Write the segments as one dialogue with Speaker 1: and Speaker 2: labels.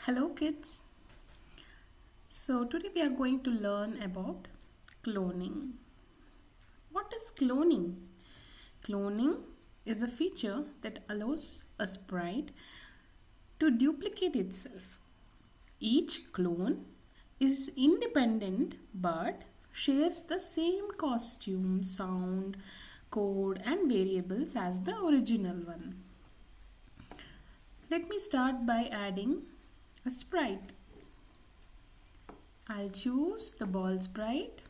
Speaker 1: Hello kids. So today we are going to learn about cloning. What is cloning? Cloning is a feature that allows a sprite to duplicate itself. Each clone is independent but shares the same costume, sound, code and variables as the original one. Let me start by adding a sprite. I'll choose the ball sprite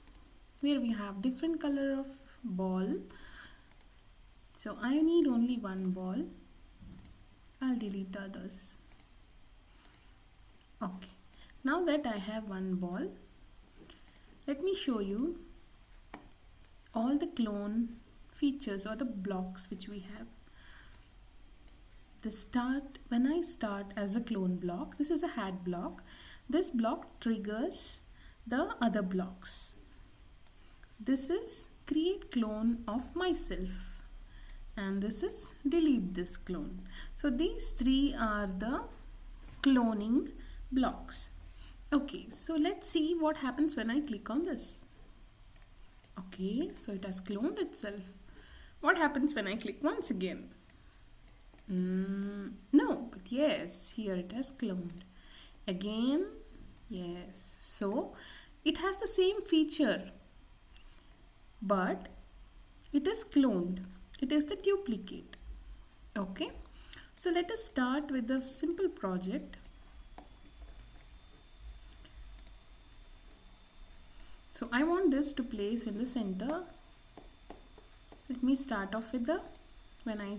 Speaker 1: where we have different color of ball. So I need only one ball. I'll delete the others. Okay. Now that I have one ball, let me show you all the clone features or the blocks which we have. When I start as a clone block, this is a hat block. This block triggers the other blocks. This is create clone of myself and this is delete this clone. So these three are the cloning blocks. Okay, so let's see what happens when I click on this. Okay, so it has cloned itself. What happens when I click once again? No, but yes, here it has cloned. Again, yes. So it has the same feature, but it is cloned. It is the duplicate. Okay. So let us start with a simple project. So I want this to place in the center. Let me start off with when I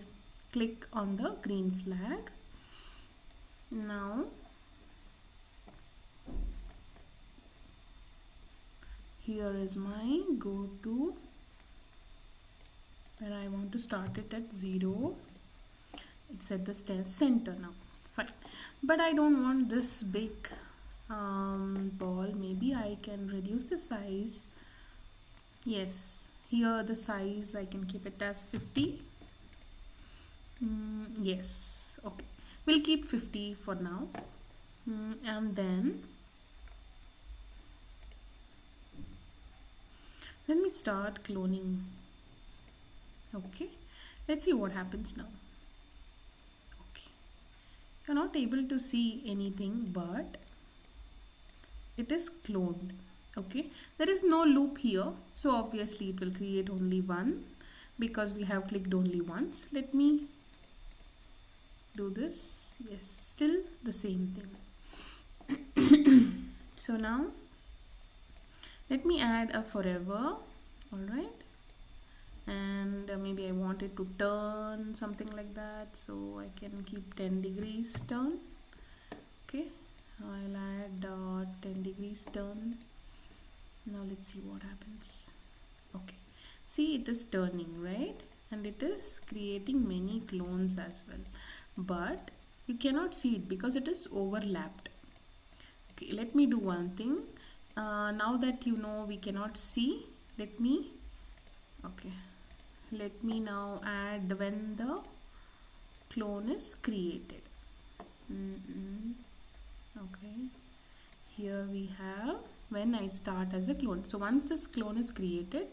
Speaker 1: click on the green flag. Now here is my go to where I want to start it at 0. It's at the center now. Fine. But I don't want this big ball. Maybe I can reduce the size. Yes, here the size I can keep it as 50. Yes, okay, we'll keep 50 for now. And then let me start cloning. Okay, let's see what happens now. Okay, you're not able to see anything, but it is cloned. Okay, there is no loop here, so obviously it will create only one because we have clicked only once. Let me do this. Yes, still the same thing. So now let me add a forever. All right, and maybe I want it to turn, something like that, so I can keep 10 degrees turn. Okay, I'll add 10 degrees turn. Now let's see what happens. Okay, see, it is turning, right? And it is creating many clones as well, but you cannot see it because it is overlapped. Okay, let me do one thing. Now that you know we cannot see, let me now add when the clone is created. Okay, here we have when I start as a clone. So once this clone is created,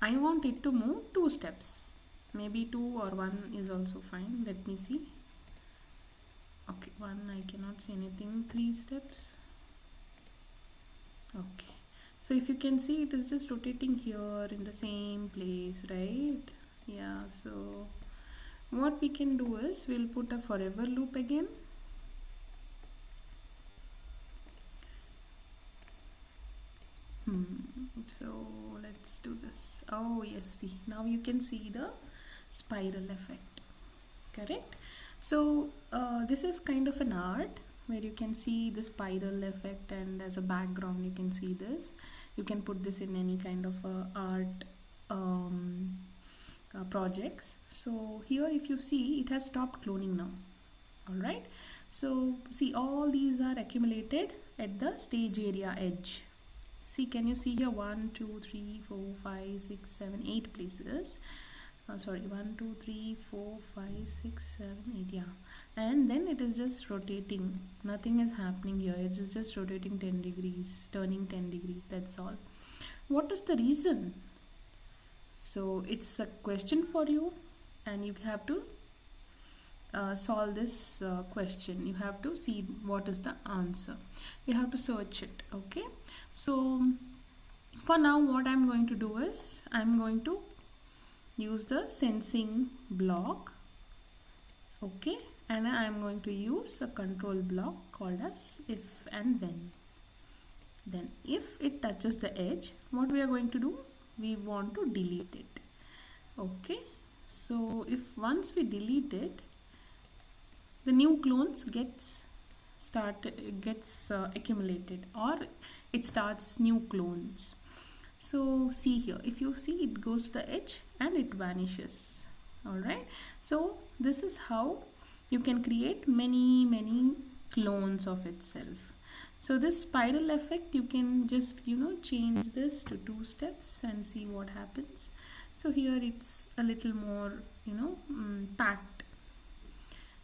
Speaker 1: I want it to move 2 steps. Maybe 2 or 1 is also fine. Let me see. Okay, 1, I cannot see anything. 3 steps. Okay, so if you can see, it is just rotating here in the same place, right? Yeah, so what we can do is we'll put a forever loop again. So let's do this. Oh yes, see, now you can see the spiral effect, correct? So this is kind of an art where you can see the spiral effect, and as a background you can see this. You can put this in any kind of art projects. So here if you see, it has stopped cloning now. All right, so see, all these are accumulated at the stage area edge. See, can you see here 1, 2, 3, 4, 5, 6, 7, 8 places. sorry, 1 2 3 4 5 6 7 8, yeah, and then it is just rotating. Nothing is happening here. It is just rotating 10 degrees, turning 10 degrees, that's all. What is the reason? So it's a question for you, and you have to solve this question. You have to see what is the answer. You have to search it. Okay, so for now what I'm going to do is I'm going to use the sensing block. Okay, and I'm going to use a control block called as if and then if it touches the edge, what we are going to do, we want to delete it. Okay, so if once we delete it, the new clones gets accumulated, or it starts new clones. So see here, if you see, it goes to the edge and it vanishes. All right, so this is how you can create many clones of itself. So this spiral effect, you can just change this to 2 steps and see what happens. So here it's a little more packed.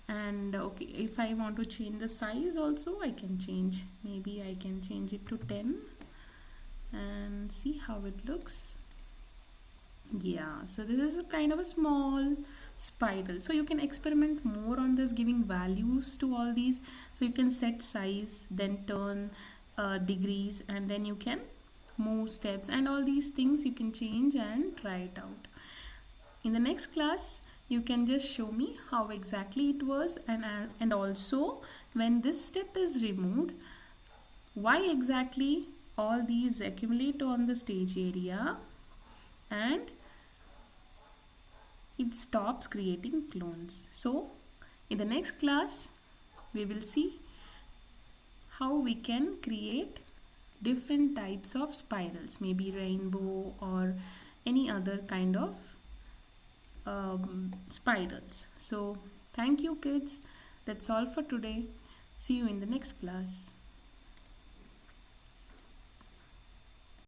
Speaker 1: And okay, if I want to change the size also, I can change. Maybe I can change it to 10 and see how it looks. Yeah, so this is a kind of a small spiral. So you can experiment more on this, giving values to all these. So you can set size, then turn degrees, and then you can move steps, and all these things you can change and try it out. In the next class, you can just show me how exactly it was, and also when this step is removed, why exactly all these accumulate on the stage area and it stops creating clones. So in the next class, we will see how we can create different types of spirals, maybe rainbow or any other kind of spirals. So thank you kids, that's all for today. See you in the next class.